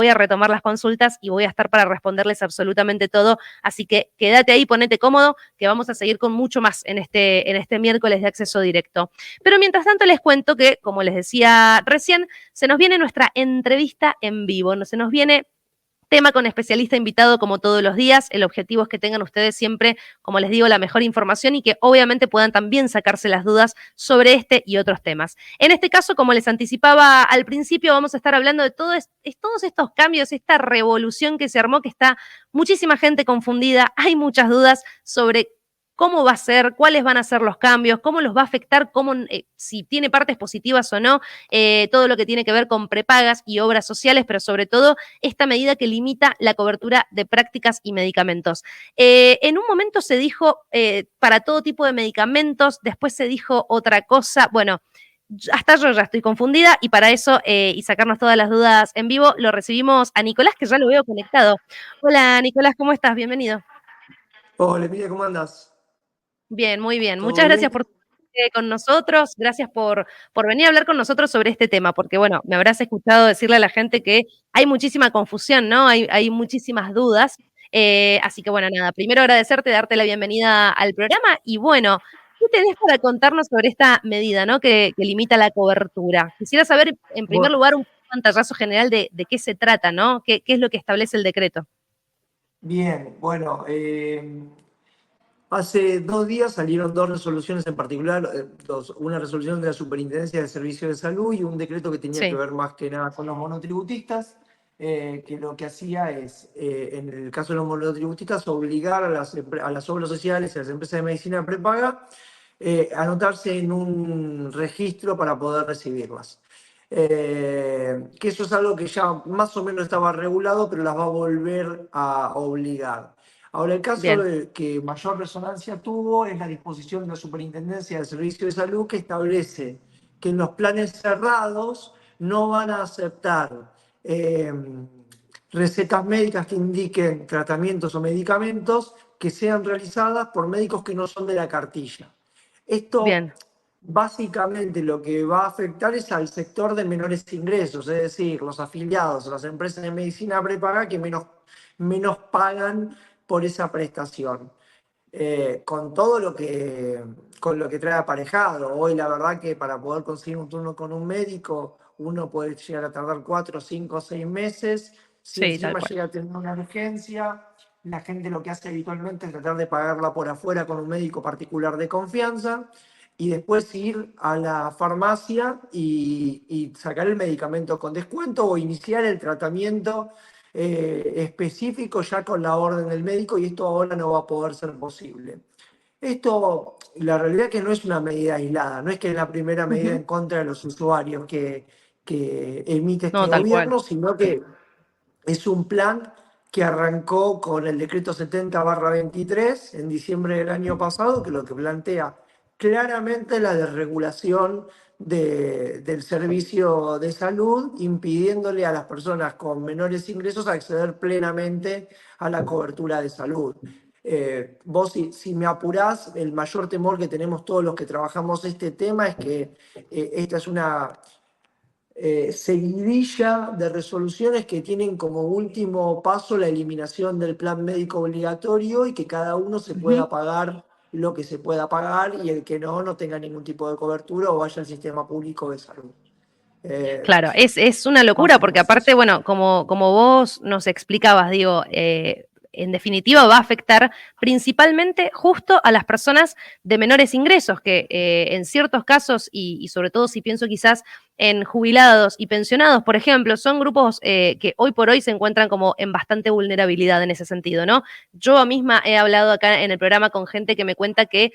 voy a retomar las consultas y voy a estar para responderles absolutamente todo. Así que quédate ahí, ponete cómodo, que vamos a seguir con mucho más en este miércoles de acceso directo. Pero mientras tanto les cuento que, como les decía recién, se nos viene nuestra entrevista en vivo. Se nos viene tema con especialista invitado como todos los días. El objetivo es que tengan ustedes siempre, como les digo, la mejor información y que obviamente puedan también sacarse las dudas sobre este y otros temas. En este caso, como les anticipaba al principio, vamos a estar hablando de todos estos cambios, esta revolución que se armó, que está muchísima gente confundida. Hay muchas dudas sobre cómo va a ser, cuáles van a ser los cambios, cómo los va a afectar, si tiene partes positivas o no, todo lo que tiene que ver con prepagas y obras sociales, pero sobre todo esta medida que limita la cobertura de prácticas y medicamentos. En un momento se dijo para todo tipo de medicamentos, después se dijo otra cosa. Bueno, hasta yo ya estoy confundida y para eso y sacarnos todas las dudas en vivo, lo recibimos a Nicolás, que ya lo veo conectado. Hola Nicolás, ¿cómo estás? Bienvenido. Hola, Emilia, ¿cómo andas? Bien, muy bien. ¿Todo Muchas bien? gracias por estar con nosotros, gracias por venir a hablar con nosotros sobre este tema, porque bueno, me habrás escuchado decirle a la gente que hay muchísima confusión, ¿no? Hay muchísimas dudas. Así que bueno, nada, primero agradecerte, darte la bienvenida al programa y bueno, ¿qué tenés para contarnos sobre esta medida, ¿no? Que limita la cobertura? Quisiera saber, en primer Bueno, lugar, un pantallazo general de qué se trata, ¿no? ¿Qué es lo que establece el decreto? bien, bueno, hace 2 días salieron dos resoluciones en particular, una resolución de la Superintendencia de Servicios de Salud y un decreto que tenía que Sí, ver más que nada con los monotributistas, que lo que hacía es, en el caso de los monotributistas, obligar a las obras sociales y a las empresas de medicina prepaga anotarse en un registro para poder recibirlas. Que eso es algo que ya más o menos estaba regulado, pero las va a volver a obligar. Ahora, el caso bien, que mayor resonancia tuvo es la disposición de la Superintendencia de Servicios de Salud, que establece que en los planes cerrados no van a aceptar eh, recetas médicas que indiquen tratamientos o medicamentos que sean realizadas por médicos que no son de la cartilla. Esto bien, básicamente lo que va a afectar es al sector de menores ingresos, es decir, los afiliados a las empresas de medicina prepaga que menos pagan por esa prestación. Con lo que trae aparejado. Hoy la verdad que para poder conseguir un turno con un médico, uno puede llegar a tardar 4, 5, 6 meses. Si sí, tal encima cual. llega a tener una urgencia, la gente lo que hace habitualmente es tratar de pagarla por afuera con un médico particular de confianza y después ir a la farmacia y sacar el medicamento con descuento o iniciar el tratamiento específico ya con la orden del médico, y esto ahora no va a poder ser posible. Esto, la realidad es que no es una medida aislada, no es que es la primera medida Ujú. en contra de los usuarios que emite este No, tal cual. gobierno, sino que es un plan que arrancó con el decreto 70/23 en diciembre del año pasado, que lo que plantea claramente la desregulación del servicio de salud, impidiéndole a las personas con menores ingresos acceder plenamente a la cobertura de salud. Vos, si me apurás, el mayor temor que tenemos todos los que trabajamos este tema es que esta es una seguidilla de resoluciones que tienen como último paso la eliminación del plan médico obligatorio y que cada uno se Ujú. pueda pagar lo que se pueda pagar y el que no tenga ningún tipo de cobertura o vaya al sistema público de salud. Eh, Claro, es una locura porque Básicamente es aparte, eso. bueno, como vos nos explicabas, digo, en definitiva va a afectar principalmente justo a las personas de menores ingresos, que en ciertos casos, y sobre todo si pienso quizás en jubilados y pensionados, por ejemplo, son grupos que hoy por hoy se encuentran como en bastante vulnerabilidad en ese sentido, ¿no? Yo misma he hablado acá en el programa con gente que me cuenta que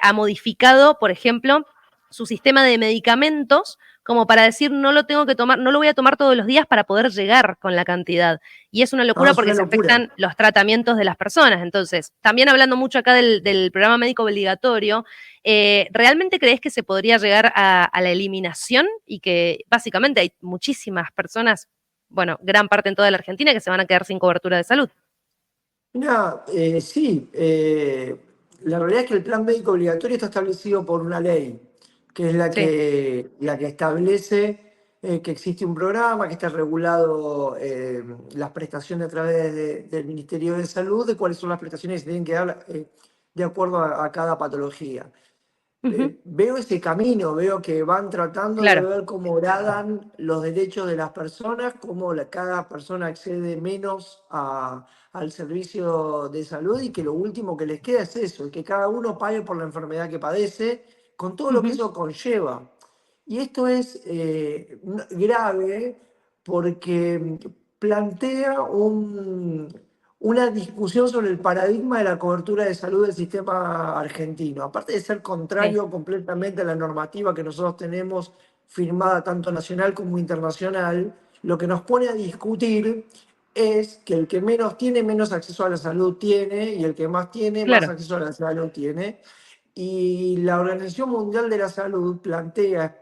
ha modificado, por ejemplo, su sistema de medicamentos como para decir no lo tengo que tomar, no lo voy a tomar todos los días para poder llegar con la cantidad. Y es una No, locura es porque una se locura. afectan los tratamientos de las personas. Entonces, también hablando mucho acá del programa médico obligatorio, ¿realmente crees que se podría llegar a la eliminación y que básicamente hay muchísimas personas, bueno, gran parte en toda la Argentina, que se van a quedar sin cobertura de salud? Mira, sí, la realidad es que el plan médico obligatorio está establecido por una ley, que es la Sí, que establece que existe un programa, que está regulado las prestaciones a través del Ministerio de Salud, de cuáles son las prestaciones que se tienen que dar de acuerdo a cada patología. Ujú, Veo ese camino, veo que van tratando de claro. ver cómo horadan los derechos de las personas, cómo cada persona accede menos al servicio de salud y que lo último que les queda es eso, que cada uno pague por la enfermedad que padece, con todo lo que Ujú, eso conlleva. Y esto es grave porque plantea una discusión sobre el paradigma de la cobertura de salud del sistema argentino. Aparte de ser sí, contrario completamente a la normativa que nosotros tenemos firmada tanto nacional como internacional, lo que nos pone a discutir es que el que menos tiene, menos acceso a la salud tiene, y el que más tiene, más claro. acceso a la salud tiene. Y la Organización Mundial de la Salud plantea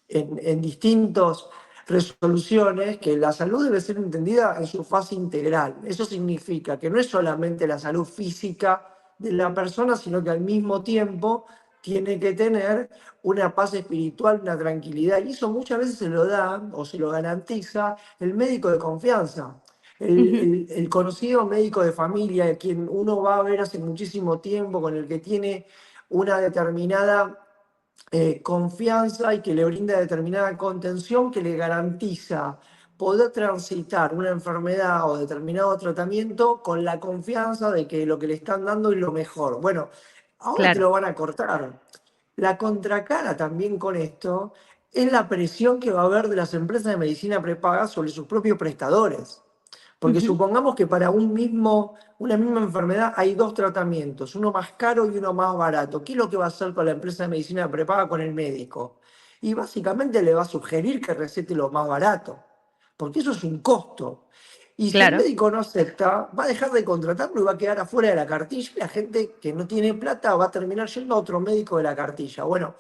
en distintas resoluciones que la salud debe ser entendida en su fase integral. Eso significa que no es solamente la salud física de la persona, sino que al mismo tiempo tiene que tener una paz espiritual, una tranquilidad. Y eso muchas veces se lo da o se lo garantiza el médico de confianza. Ujú, El conocido médico de familia, a quien uno va a ver hace muchísimo tiempo, con el que tiene una determinada confianza y que le brinda determinada contención que le garantiza poder transitar una enfermedad o determinado tratamiento con la confianza de que lo que le están dando es lo mejor. Bueno, ahora te claro. lo van a cortar. La contracara también con esto es la presión que va a haber de las empresas de medicina prepaga sobre sus propios prestadores. Porque Ujú, supongamos que para una misma enfermedad hay dos tratamientos, uno más caro y uno más barato. ¿Qué es lo que va a hacer con la empresa de medicina prepaga con el médico? Y básicamente le va a sugerir que recete lo más barato, porque eso es un costo. Y si el claro. médico no acepta, va a dejar de contratarlo y va a quedar afuera de la cartilla y la gente que no tiene plata va a terminar yendo a otro médico de la cartilla. Bueno,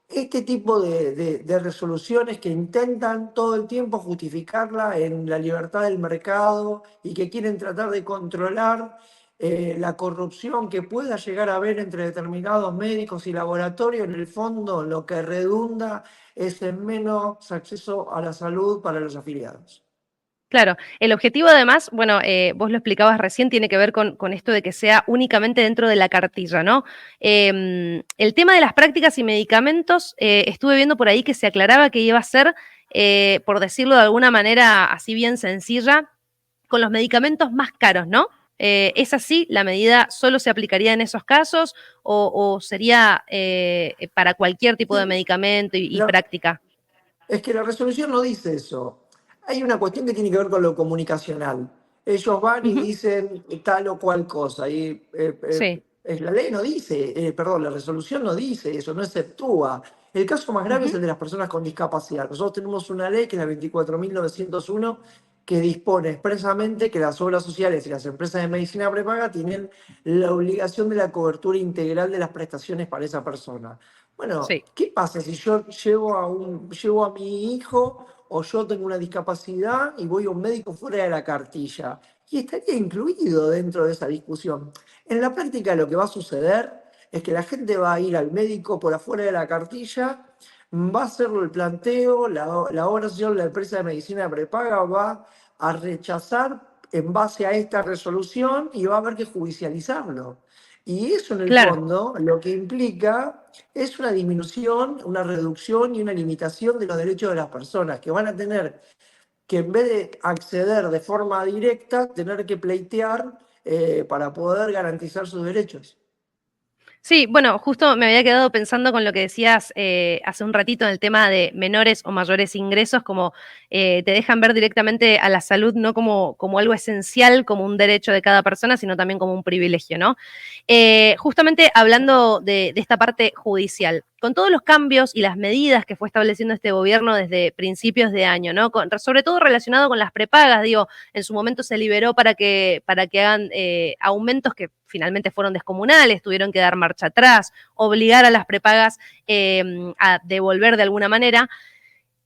este tipo de resoluciones que intentan todo el tiempo justificarla en la libertad del mercado y que quieren tratar de controlar la corrupción que pueda llegar a haber entre determinados médicos y laboratorios, en el fondo lo que redunda es en menos acceso a la salud para los afiliados. Claro, el objetivo además, bueno, vos lo explicabas recién, tiene que ver con esto de que sea únicamente dentro de la cartilla, ¿no? El tema de las prácticas y medicamentos, estuve viendo por ahí que se aclaraba que iba a ser, por decirlo de alguna manera así bien sencilla, con los medicamentos más caros, ¿no? ¿Es así? ¿La medida solo se aplicaría en esos casos o sería para cualquier tipo de medicamento y La- práctica? Es que la resolución no dice eso. Hay una cuestión que tiene que ver con lo comunicacional. Ellos van y Ujú, dicen tal o cual cosa. Y sí. la ley no dice, perdón, la resolución no dice eso, no exceptúa. El caso más grave es Ujú, el de las personas con discapacidad. Nosotros tenemos una ley que es la 24.901 que dispone expresamente que las obras sociales y las empresas de medicina prepaga tienen la obligación de la cobertura integral de las prestaciones para esa persona. Bueno, sí. ¿qué pasa si yo llevo a mi hijo o yo tengo una discapacidad y voy a un médico fuera de la cartilla? Y estaría incluido dentro de esa discusión. En la práctica lo que va a suceder es que la gente va a ir al médico por afuera de la cartilla, va a hacerlo el planteo, la obra social, la empresa de medicina prepaga va a rechazar en base a esta resolución y va a haber que judicializarlo. Y eso en el Claro. fondo lo que implica es una disminución, una reducción y una limitación de los derechos de las personas, que van a tener que en vez de acceder de forma directa, tener que pleitear para poder garantizar sus derechos. Sí, bueno, justo me había quedado pensando con lo que decías hace un ratito en el tema de menores o mayores ingresos, como te dejan ver directamente a la salud no como algo esencial, como un derecho de cada persona, sino también como un privilegio, ¿no? Justamente hablando de esta parte judicial, con todos los cambios y las medidas que fue estableciendo este gobierno desde principios de año, ¿no? Sobre todo relacionado con las prepagas, digo, en su momento se liberó para que hagan aumentos que finalmente fueron descomunales, tuvieron que dar marcha atrás, obligar a las prepagas a devolver de alguna manera.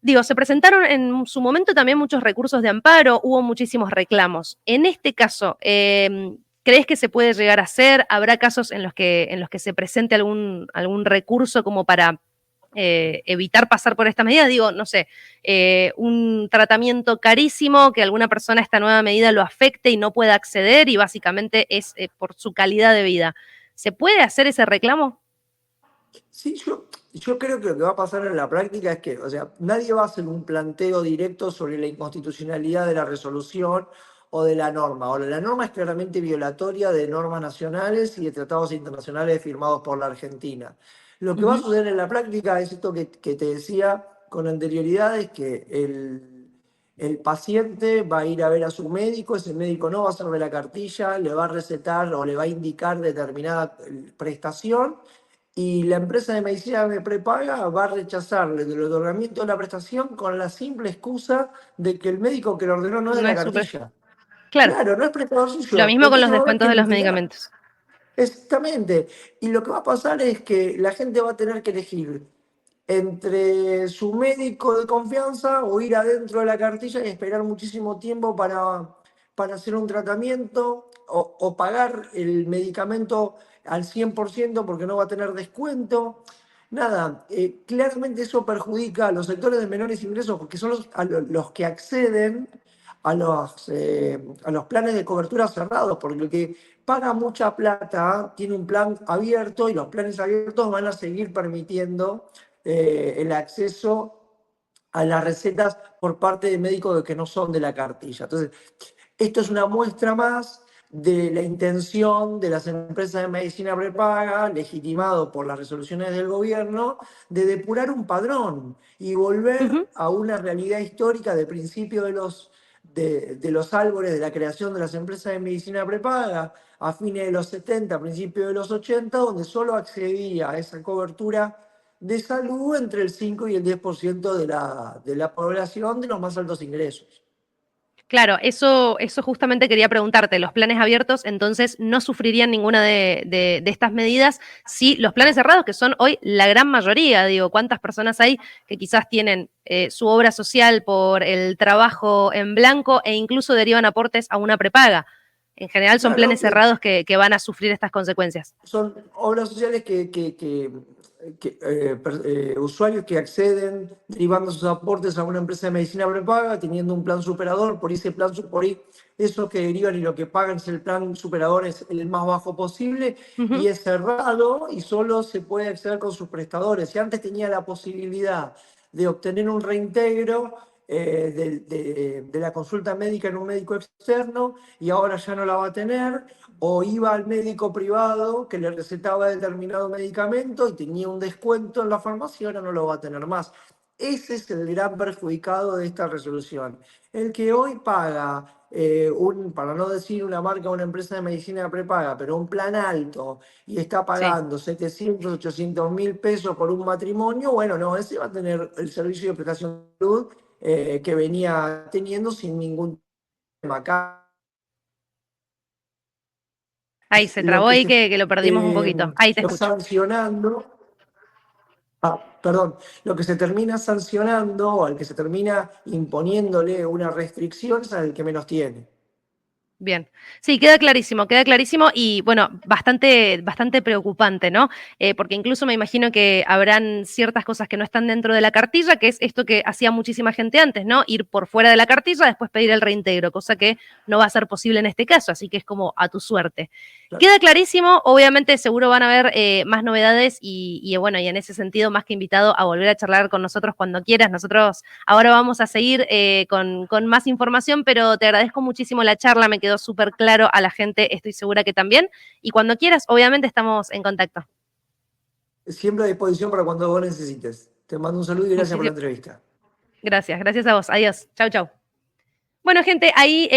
Digo, se presentaron en su momento también muchos recursos de amparo, hubo muchísimos reclamos. En este caso, ¿crees que se puede llegar a hacer? ¿Habrá casos en los que se presente algún recurso como para evitar pasar por estas medidas. Digo, no sé, un tratamiento carísimo, que alguna persona esta nueva medida lo afecte y no pueda acceder y básicamente es por su calidad de vida. ¿Se puede hacer ese reclamo? Sí, yo creo que lo que va a pasar en la práctica es que, o sea, nadie va a hacer un planteo directo sobre la inconstitucionalidad de la resolución o de la norma. Ahora, la norma es claramente violatoria de normas nacionales y de tratados internacionales firmados por la Argentina. Lo que va a Ujú. suceder en la práctica es esto que te decía con anterioridad, es que el paciente va a ir a ver a su médico, ese médico no va a hacerle la cartilla, le va a recetar o le va a indicar determinada prestación y la empresa de medicina prepaga va a rechazarle el otorgamiento de la prestación con la simple excusa de que el médico que lo ordenó no es de No la es súper. cartilla. Claro, Claro, no es prestador lo suyo. mismo con los Entonces va a haber descuentos que de los litigar. medicamentos. Exactamente. Y lo que va a pasar es que la gente va a tener que elegir entre su médico de confianza o ir adentro de la cartilla y esperar muchísimo tiempo para hacer un tratamiento o pagar el medicamento al 100% porque no va a tener descuento. Nada, claramente eso perjudica a los sectores de menores ingresos porque son los que acceden a los planes de cobertura cerrados, porque el que paga mucha plata tiene un plan abierto y los planes abiertos van a seguir permitiendo el acceso a las recetas por parte de médicos que no son de la cartilla. Entonces, esto es una muestra más de la intención de las empresas de medicina prepaga, legitimado por las resoluciones del gobierno, de depurar un padrón y volver Ujú. a una realidad histórica de principio de los árboles de la creación de las empresas de medicina prepaga a fines de los 70, principios de los 80, donde solo accedía a esa cobertura de salud entre el 5 y el 10% de la población de los más altos ingresos. Claro, eso justamente quería preguntarte. Los planes abiertos, entonces, no sufrirían ninguna de estas medidas si los planes No. cerrados, que son hoy la gran mayoría, digo, ¿cuántas personas hay que quizás tienen su obra social por el trabajo en blanco e incluso derivan aportes a una prepaga? En general son Claro, planes cerrados que van a sufrir estas consecuencias. son obras sociales usuarios que acceden derivando sus aportes a una empresa de medicina prepaga, teniendo un plan superador, por ese plan, por ahí, eso que derivan y lo que pagan es el plan superador es el más bajo posible y Ujú. es cerrado y solo se puede acceder con sus prestadores. Si antes tenía la posibilidad de obtener un reintegro de la consulta médica en un médico externo y ahora ya no la va a tener, o iba al médico privado que le recetaba determinado medicamento y tenía un descuento en la farmacia y ahora no lo va a tener más. Ese es el gran perjudicado de esta resolución. El que hoy paga, para no decir una marca o una empresa de medicina prepaga, pero un plan alto y está Sí. pagando 700, 800 mil pesos por un matrimonio, bueno, no, ese va a tener el servicio de prestación de salud que venía teniendo sin ningún tema. Acá Ahí se lo trabó que ahí se que lo perdimos un poquito. Ahí te lo escucho. sancionando, perdón, lo que se termina sancionando o al que se termina imponiéndole una restricción es al que menos tiene. Bien, sí, queda clarísimo y bueno, bastante preocupante, ¿no? Porque incluso me imagino que habrán ciertas cosas que no están dentro de la cartilla, que es esto que hacía muchísima gente antes, ¿no? Ir por fuera de la cartilla, después pedir el reintegro, cosa que no va a ser posible en este caso, así que es como a tu suerte. Queda clarísimo, obviamente seguro van a haber más novedades y bueno, y en ese sentido más que invitado a volver a charlar con nosotros cuando quieras. Nosotros ahora vamos a seguir con más información, pero te agradezco muchísimo la charla, me quedó súper claro a la gente, estoy segura que también. Y cuando quieras, obviamente estamos en contacto. Siempre a disposición para cuando vos necesites. Te mando un saludo y gracias por la Muchísimas entrevista. gracias a vos. Adiós. Chau, chau. Bueno, gente, ahí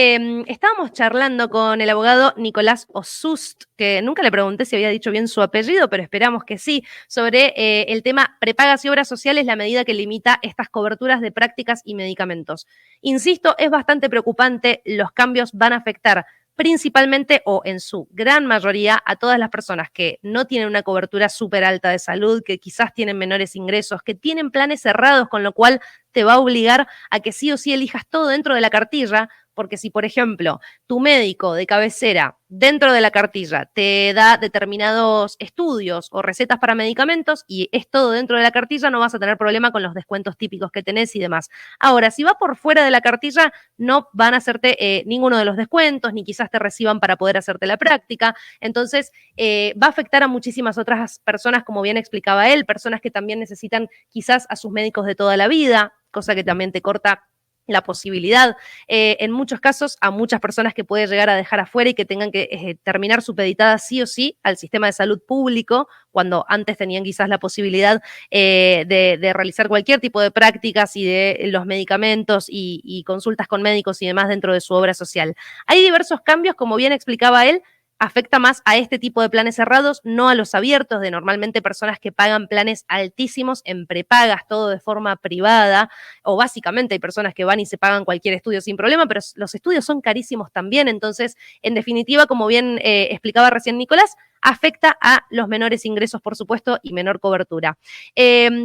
estábamos charlando con el abogado Nicolás Osust, que nunca le pregunté si había dicho bien su apellido, pero esperamos que sí, sobre el tema prepagas y obras sociales, la medida que limita estas coberturas de prácticas y medicamentos. Insisto, es bastante preocupante, los cambios van a afectar principalmente o en su gran mayoría a todas las personas que no tienen una cobertura súper alta de salud, que quizás tienen menores ingresos, que tienen planes cerrados, con lo cual te va a obligar a que sí o sí elijas todo dentro de la cartilla, porque si, por ejemplo, tu médico de cabecera dentro de la cartilla te da determinados estudios o recetas para medicamentos y es todo dentro de la cartilla, no vas a tener problema con los descuentos típicos que tenés y demás. Ahora, si va por fuera de la cartilla, no van a hacerte ninguno de los descuentos, ni quizás te reciban para poder hacerte la práctica. Entonces, va a afectar a muchísimas otras personas, como bien explicaba él, personas que también necesitan quizás a sus médicos de toda la vida, cosa que también te corta la posibilidad, en muchos casos, a muchas personas que puede llegar a dejar afuera y que tengan que terminar supeditada sí o sí al sistema de salud público, cuando antes tenían quizás la posibilidad de realizar cualquier tipo de prácticas y de los medicamentos y consultas con médicos y demás dentro de su obra social. Hay diversos cambios, como bien explicaba él, afecta más a este tipo de planes cerrados, no a los abiertos, de normalmente personas que pagan planes altísimos en prepagas, todo de forma privada, o básicamente hay personas que van y se pagan cualquier estudio sin problema, pero los estudios son carísimos también, entonces, en definitiva, como bien explicaba recién Nicolás, afecta a los menores ingresos, por supuesto, y menor cobertura.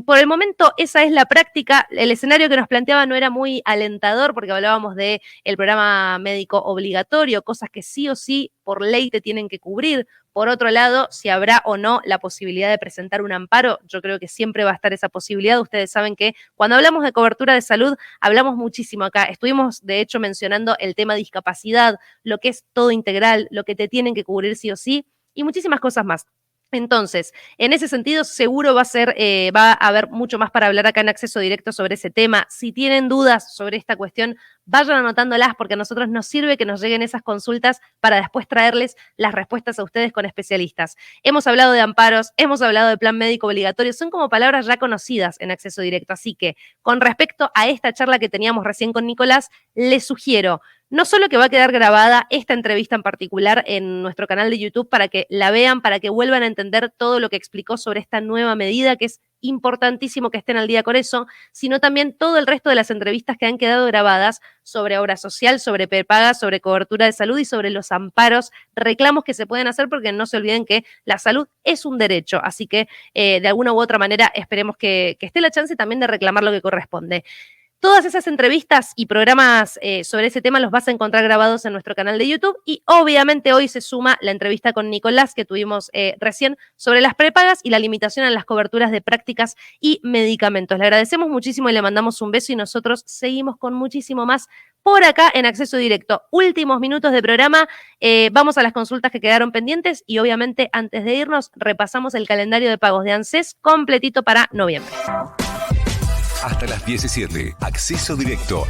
Por el momento, esa es la práctica. El escenario que nos planteaba no era muy alentador porque hablábamos del programa médico obligatorio, cosas que sí o sí por ley te tienen que cubrir. Por otro lado, si habrá o no la posibilidad de presentar un amparo, yo creo que siempre va a estar esa posibilidad. Ustedes saben que cuando hablamos de cobertura de salud, hablamos muchísimo acá. Estuvimos, de hecho, mencionando el tema discapacidad, lo que es todo integral, lo que te tienen que cubrir sí o sí, y muchísimas cosas más. Entonces, en ese sentido, seguro va a haber mucho más para hablar acá en Acceso Directo sobre ese tema. Si tienen dudas sobre esta cuestión, vayan anotándolas porque a nosotros nos sirve que nos lleguen esas consultas para después traerles las respuestas a ustedes con especialistas. Hemos hablado de amparos, hemos hablado de plan médico obligatorio, son como palabras ya conocidas en Acceso Directo. Así que, con respecto a esta charla que teníamos recién con Nicolás, les sugiero no solo que va a quedar grabada esta entrevista en particular en nuestro canal de YouTube para que la vean, para que vuelvan a entender todo lo que explicó sobre esta nueva medida, que es importantísimo que estén al día con eso, sino también todo el resto de las entrevistas que han quedado grabadas sobre obra social, sobre prepaga, sobre cobertura de salud y sobre los amparos, reclamos que se pueden hacer, porque no se olviden que la salud es un derecho, así que de alguna u otra manera esperemos que esté la chance también de reclamar lo que corresponde. Todas esas entrevistas y programas sobre ese tema los vas a encontrar grabados en nuestro canal de YouTube y obviamente hoy se suma la entrevista con Nicolás que tuvimos recién sobre las prepagas y la limitación en las coberturas de prácticas y medicamentos. Le agradecemos muchísimo y le mandamos un beso y nosotros seguimos con muchísimo más por acá en Acceso Directo. Últimos minutos de programa, vamos a las consultas que quedaron pendientes y obviamente antes de irnos repasamos el calendario de pagos de ANSES completito para noviembre. Hasta las 17. Acceso Directo.